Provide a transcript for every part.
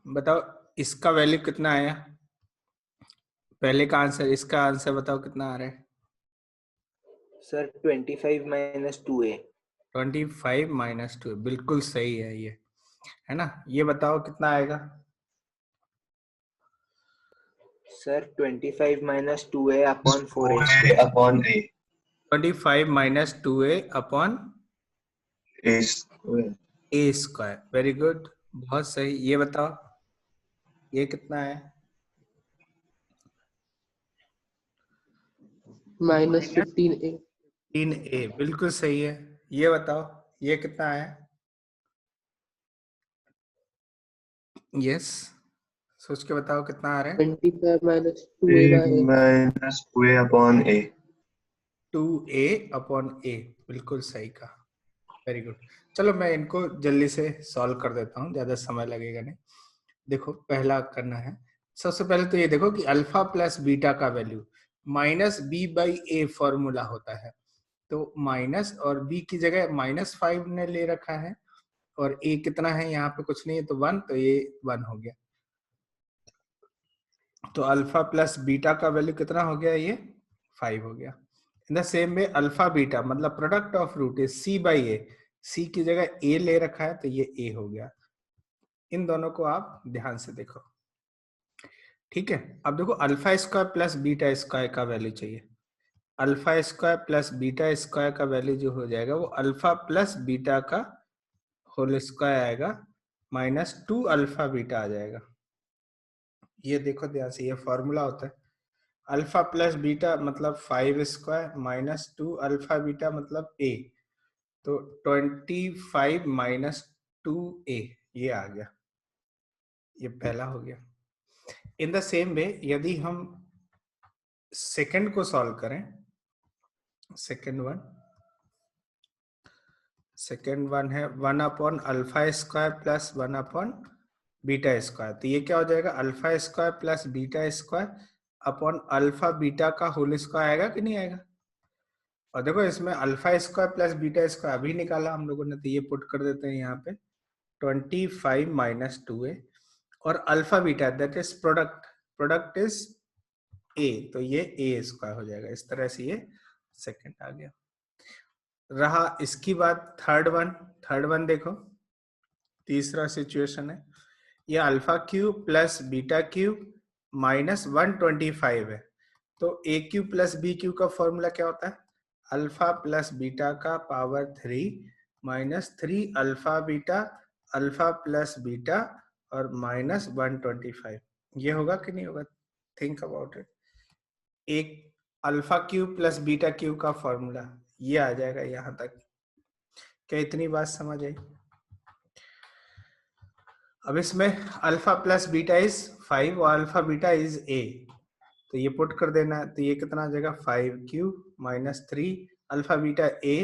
बताओ इसका वैल्यू कितना आया, पहले का आंसर, इसका आंसर बताओ कितना आ रहा है। Sir 25 minus 2a। 25 माइनस 2, बिल्कुल सही है ये, है ना। ये बताओ कितना आएगा। Sir 25 minus 2a upon 4a square. Upon A 25 minus 2a upon A square. A square, very good, बहुत सही। ये बताओ ये कितना है। Minus 15a। 3a, बिल्कुल सही है। ये बताओ ये कितना है। यस, सोच के बताओ कितना आ रहा है। 25 minus 2a by a। Minus 2a upon A 2a upon a, बिल्कुल सही कहा, वेरी गुड। चलो मैं इनको जल्दी से सॉल्व कर देता हूँ, ज्यादा समय लगेगा नहीं। देखो पहला करना है, सबसे पहले तो ये देखो कि अल्फा प्लस बीटा का value minus B by a formula होता है। तो माइनस और बी की जगह -5 ने ले रखा है, और ए कितना है, यहाँ पे कुछ नहीं है तो 1, तो ये 1 हो गया। तो अल्फा प्लस बीटा का वैल्यू कितना हो गया, ये 5 हो गया। In the same way alpha beta मतलब product of root is C by A, C की जगह ए ले रखा है तो ये ए हो गया। इन दोनों को आप ध्यान से देखो, ठीक है। अब देखो alpha square plus beta square का वैल्यू चाहिए। Alpha square plus beta square का वैल्यू जो हो जाएगा वो अल्फा प्लस बीटा का होल स्क्वायर आएगा, -2 अल्फा बीटा आ जाएगा। ये देखो ध्यान से, ये फॉर्मूला होता है। अल्फा प्लस बीटा मतलब 5 स्क्वायर -2 अल्फा बीटा मतलब a, तो 25 माइनस 2a, ये आ गया, ये पहला हो गया। इन द सेम वे यदि हम सेकंड को सॉल्व करें, सेकंड वन है 1 upon alpha square plus 1 upon beta square, तो ये क्या हो जाएगा, alpha square plus beta square upon alpha beta का होल स्क्वायर आएगा कि नहीं आएगा। और देखो इसमें alpha square plus beta square अभी निकाला हम लोगों ने, तो ये पुट कर देते हैं यहाँ पे 25 माइनस 2a, और alpha beta that is product is a, तो ये a स्क्वायर हो जाएगा। इस तरह से ये सेकंड आ गया। रहा इसकी बात थर्ड वन देखो, तीसरा सिचुएशन है, ये alpha cube plus beta cube minus 125 है। तो ए क्यूब प्लस बी क्यूब का फॉर्मूला क्या होता है, अल्फा प्लस बीटा का power 3 minus 3 alpha plus beta और माइनस 125। ये होगा कि नहीं होगा, थिंक अबाउट इट। एक alpha cube plus beta cube का फॉर्मूला ये आ जाएगा यहां तक। क्या इतनी बात समझ आई। अब इसमें अल्फा प्लस बीटा इज 5 और अल्फा बीटा इज a, तो ये पुट कर देना है, तो ये कितना आ जाएगा 5 cube minus 3 alpha beta a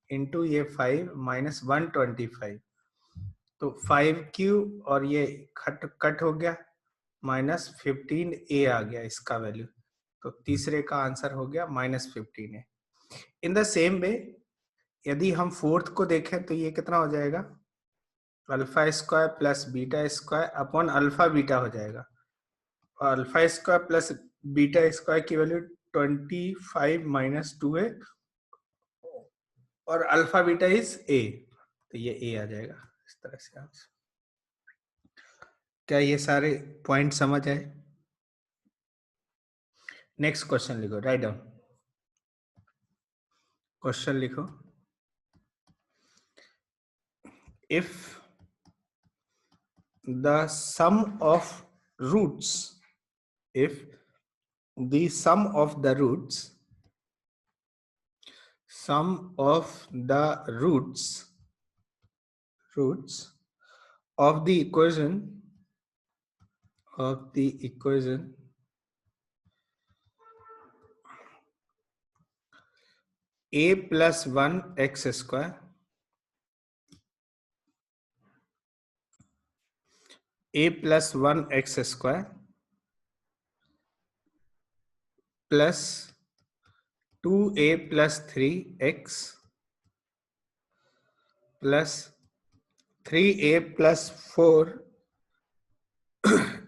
into ये 5 माइनस 125, तो 5 क्यूब और ये कट हो गया, -15a आ गया इसका वैल्यू, तो तीसरे का आंसर हो गया -15a। इन द सेम वे यदि हम फोर्थ को देखें तो ये कितना हो जाएगा, alpha square plus beta square upon alpha beta हो जाएगा, और alpha square plus beta square की वैल्यू 25 माइनस 2a, और अल्फा बीटा इज a, तो ये a आ जाएगा। इस तरह से आंसर। क्या ये सारे पॉइंट समझ आए। नेक्स्ट क्वेश्चन लिखो, राइट डाउन क्वेश्चन लिखो। If the sum of roots, if the sum of the roots of the equation a plus 1 x square plus 2a plus 3x plus 3a plus 4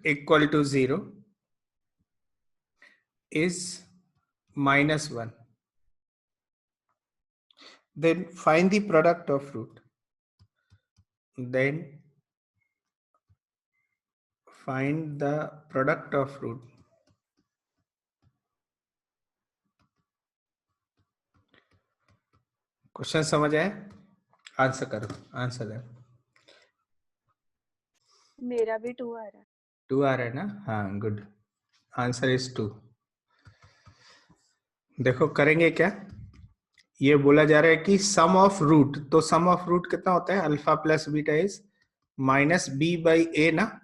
equal to 0 is -1. Then find the product of root. Then find the product of root. Question समझ आए? Answer करो, answer दे। मेरा भी 2 आ रहा है। 2 आ रहा है ना? हाँ, गुड। Answer is 2। देखो करेंगे क्या, ये बोला जा रहा है कि सम ऑफ रूट, तो सम ऑफ रूट कितना होता है? Alpha plus beta is -b/a ना,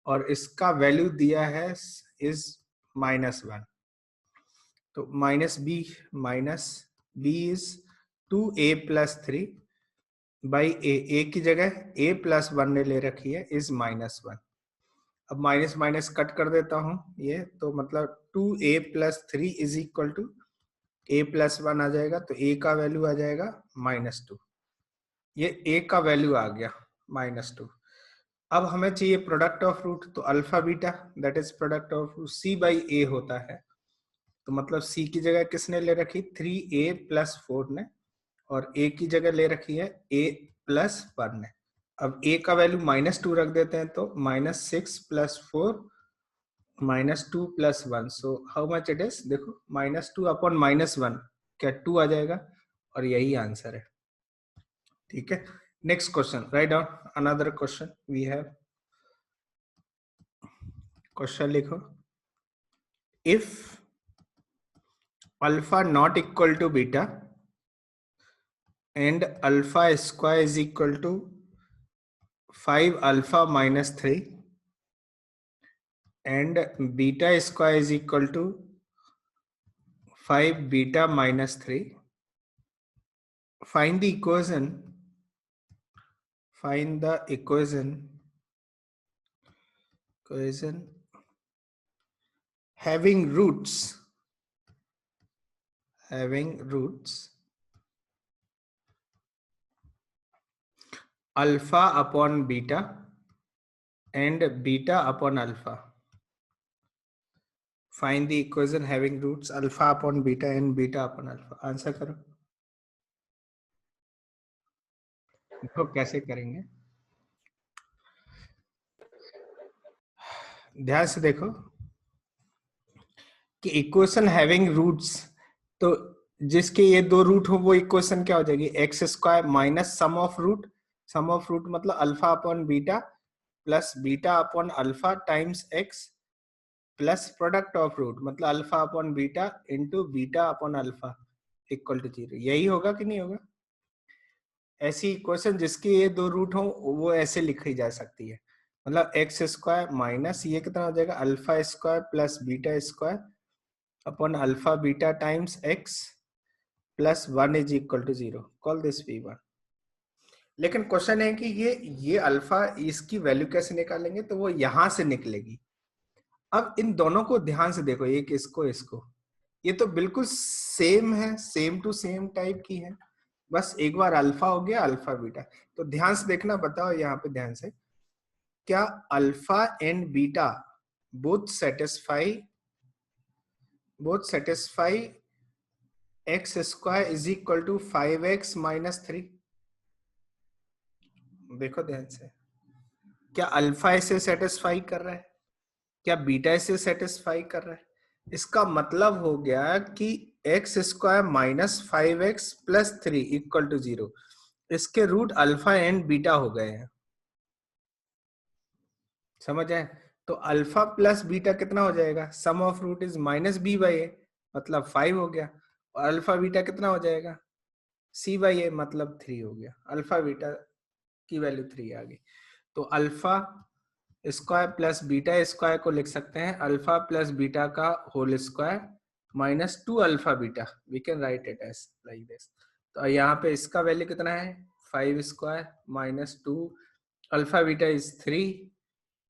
और इसका वैल्यू दिया है इज -1, तो -b is 2a + 3 by a की जगह a + 1 ने ले रखी है इज -1। अब माइनस माइनस कट कर देता हूं ये, तो मतलब 2a + 3 is equal to a + 1 आ जाएगा, तो a का वैल्यू आ जाएगा -2। ये a का वैल्यू आ गया -2। अब हमें चाहिए प्रोडक्ट ऑफ रूट, तो alpha beta that is product of root c/a होता है, तो मतलब c की जगह किसने ले रखी? 3a + 4 ने, और a की जगह ले रखी है a + 1 ने। अब a का वैल्यू -2 रख देते हैं, तो -6 + 4 -2 + 1, so how much it is? देखो -2/-1 क्या 2 आ जाएगा, और यही आंसर है। ठीक है, next question, right down another question we have. Question लिखो, if alpha not equal to beta and alpha square is equal to 5 alpha minus 3 and beta square is equal to 5 beta minus 3, find the equation having roots alpha upon beta and beta upon alpha. Find the equation having roots alpha upon beta and beta upon alpha. Answer करो, देखो कैसे करेंगे, ध्यान से देखो कि equation having roots, तो जिसके ये दो रूट हो वो इक्वेशन क्या हो जाएगी? x² minus sum of root मतलब alpha upon beta plus beta upon alpha times x plus product of root मतलब alpha upon beta into beta upon alpha equal to 0। यही होगा कि नहीं होगा? ऐसी इक्वेशन जिसके ये दो रूट हो वो ऐसे लिखी जा सकती है, मतलब x² माइनस ये कितना हो जाएगा? Alpha square plus beta square upon alpha beta times x plus 1 is equal to 0। Call this v1। लेकिन क्वेश्चन है कि ये अल्फा इसकी वैल्यू कैसे निकालेंगे? तो वो यहां से निकलेगी। अब इन दोनों को ध्यान से देखो, एक इसको, ये तो बिल्कुल सेम है, सेम टू सेम टाइप की है, बस एक बार अल्फा हो गया अल्फा बीटा। तो ध्यान से देखना, बताओ यहाँ पे ध्यान से, क्या alpha and beta both satisfy x² is equal to 5x minus 3? देखो ध्यान से, क्या अल्फा इसे सेटिस्फाई कर रहा है? क्या बीटा इसे सेटिस्फाई कर रहा है? इसका मतलब हो गया कि x² minus 5x plus 3 equal to 0, इसके रूट अल्फा एंड बीटा हो गए हैं। समझ आए? तो अल्फा प्लस बीटा कितना हो जाएगा? Sum of root is -b/a मतलब 5 हो गया, और अल्फा बीटा कितना हो जाएगा? c/a मतलब 3 हो गया। अल्फा बीटा की वैल्यू 3 आ गई, तो alpha square plus beta square को लिख सकते हैं अल्फा प्लस बीटा का whole square minus 2 alpha beta, we can write it as like this. तो यहाँ पे इसका वैल्यू कितना है? 5² माइनस 2 अल्फा बीटा इज 3,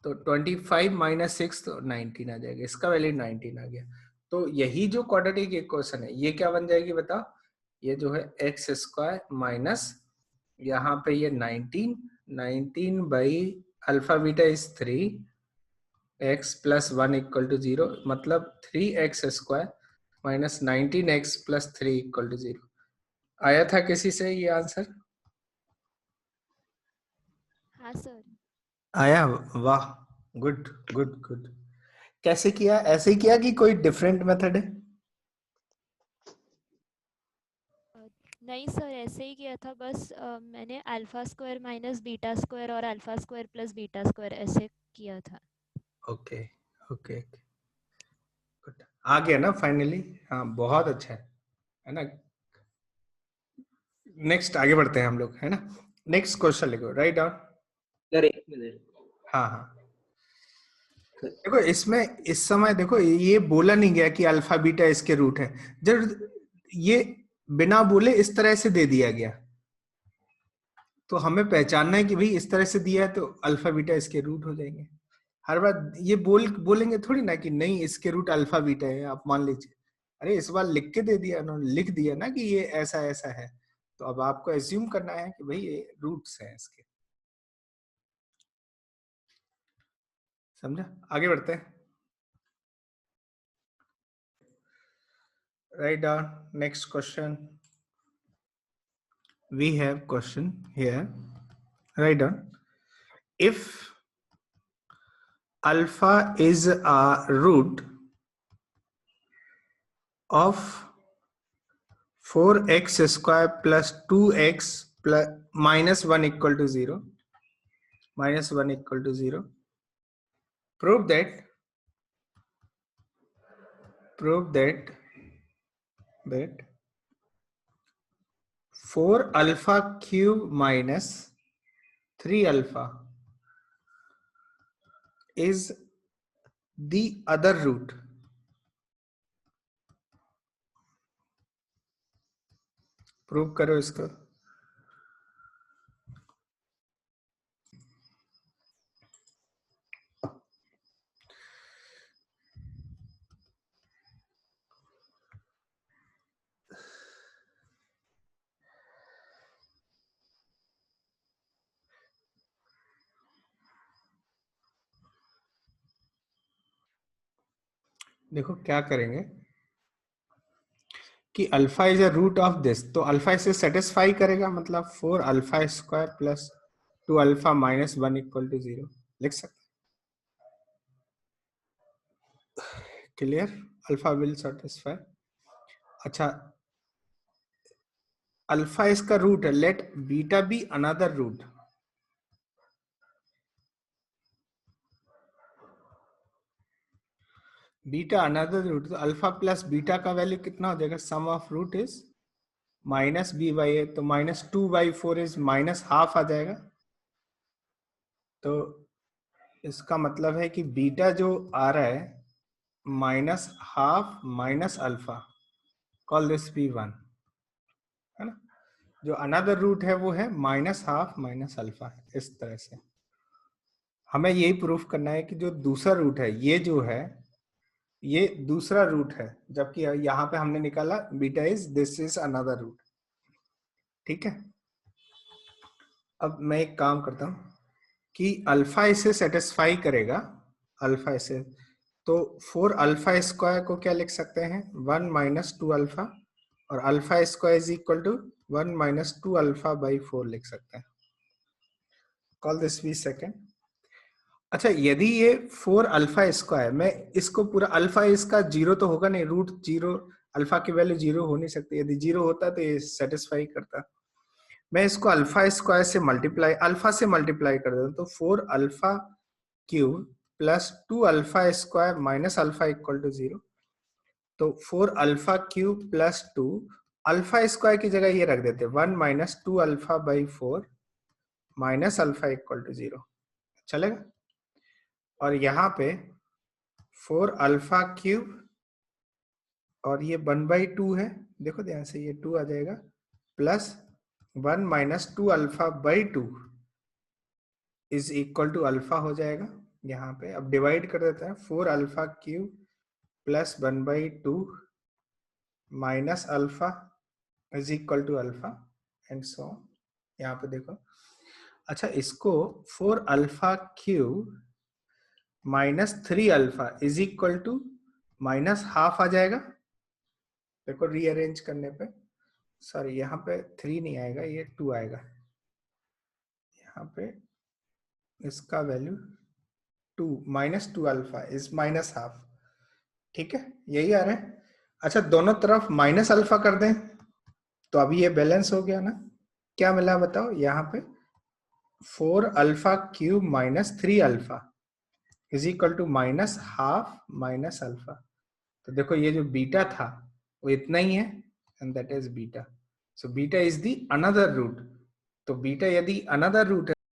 तो 25 माइनस 6 तो 19 आ जाएगा, इसका वैल्यू 19 आ गया। तो यही जो क्वाड्रेटिक इक्वेशन है ये क्या बन जाएगी बताओ? ये जो है x² माइनस यहाँ पे ये 19 by alpha beta is 3 x plus 1 equal to 0, मतलब 3x square minus 19x plus 3 equal to 0। आया था किसी से ये आंसर? हाँ सर। आया? वाह, गुड गुड गुड। कैसे किया? ऐसे ही किया कि कोई डिफरेंट मेथड है? नहीं सर, ऐसे ही किया था बस। मैंने alpha square minus beta square और alpha square plus beta square ऐसे किया था। ओके ओके गुड, आ गया ना फाइनली? हाँ बहुत अच्छा है ना। नेक्स्ट आगे बढ़ते हैं हम लोग, है ना। नेक्स्ट क्वेश्चन लिखो, राइट डाउन। सर एक मिनट। हाँ हाँ, देखो इसमें इस समय देखो ये बोला नहीं गया कि अल्फा बीटा इसके रूट है, जब ये बिना बोले इस तरह से दे दिया गया, तो हमें पहचानना है कि भाई इस तरह से दिया है तो अल्फा बीटा इसके रूट हो जाएंगे। हर बार ये बोलेंगे थोड़ी ना कि नहीं इसके रूट अल्फा बीटा है, आप मान लीजिए। अरे इस बार लिख के दे दिया उन्होंने, लिख दिया ना कि ये ऐसा ऐसा है, तो अब आपको एज्यूम करना है कि भाई ये रूट्स हैं इसके। समझा? आगे बढ़ते हैं, write down next question. We have question here, write down. If alpha is a root of 4x square plus 2x plus minus 1 equal to 0, minus 1 equal to 0, prove that 4 alpha cube minus 3 alpha is the other root. Prove करो इसको। देखो क्या करेंगे कि alpha is a root of this, तो alpha इसे satisfy करेगा, मतलब 4 alpha square plus 2 alpha minus 1 equal to 0 लिख सकते। क्लियर? Alpha will satisfy. अच्छा, अल्फा इसका रूट है, let beta be another root. Beta another root, तो अल्फा प्लस बीटा का वैल्यू कितना हो जाएगा? Sum of root is minus B by ए, तो माइनस 2/4 इज माइनस हाफ आ जाएगा। तो इसका मतलब है कि बीटा जो आ रहा है minus half minus alpha, call this b1, है ना। जो अनदर रूट है वो है माइनस हाफ माइनस अल्फा। इस तरह से हमें यही प्रूफ करना है कि जो दूसरा रूट है ये जो है ये दूसरा रूट है, जबकि यहाँ पे हमने निकाला beta is this is another root. ठीक है, अब मैं एक काम करता हूँ कि अल्फा इसे सेटिस्फाई करेगा, अल्फा इसे, तो 4 अल्फा स्क्वायर को क्या लिख सकते हैं? 1 माइनस 2 अल्फा, और alpha square is equal to 1 minus 2 alpha by 4 लिख सकते हैं। कॉल दिस भी सेकेंड। अच्छा, यदि ये 4 अल्फा स्क्वायर, मैं इसको पूरा, अल्फा इसका जीरो तो होगा नहीं, रूट जीरो, अल्फा की वैल्यू जीरो हो नहीं सकती, यदि जीरो होता तो ये सेटिस्फाई करता। मैं इसको अल्फा स्क्वायर से मल्टीप्लाई, अल्फा से मल्टीप्लाई कर देता हूं, तो 4 alpha cube plus 2 alpha square minus alpha equal to 0। तो 4 alpha cube plus 2 alpha square की जगह ये रख देते 1 minus 2 alpha by 4 minus alpha equal to 0, चलेगा। और यहाँ पे 4 अल्फा क्यूब और ये 1/2 है, देखो ध्यान से, ये 2 आ जाएगा, plus 1 minus 2 alpha by 2 is equal to alpha हो जाएगा। यहाँ पे अब डिवाइड कर देते हैं, 4 alpha cube plus 1/2 minus alpha is equal to alpha and so. यहाँ पे देखो, अच्छा इसको 4 alpha cube minus 3 alpha is equal to minus half आ जाएगा। देखो रीअरेंज करने पे, सॉरी यहाँ पे 3 नहीं आएगा, ये 2 आएगा। यहाँ पे इसका value 2 minus 2 alpha is minus half. ठीक है, यही आ रहा है। अच्छा, दोनों तरफ माइनस अल्फा कर दें तो अभी ये बैलेंस हो गया ना। क्या मिला बताओ, यहाँ पे 4 alpha cube minus 3 alpha is equal to minus half minus alpha. तो देखो ये जो बीटा था वो इतना ही है, and that is beta. So beta is the another root. तो बीटा यदि अनदर रूट है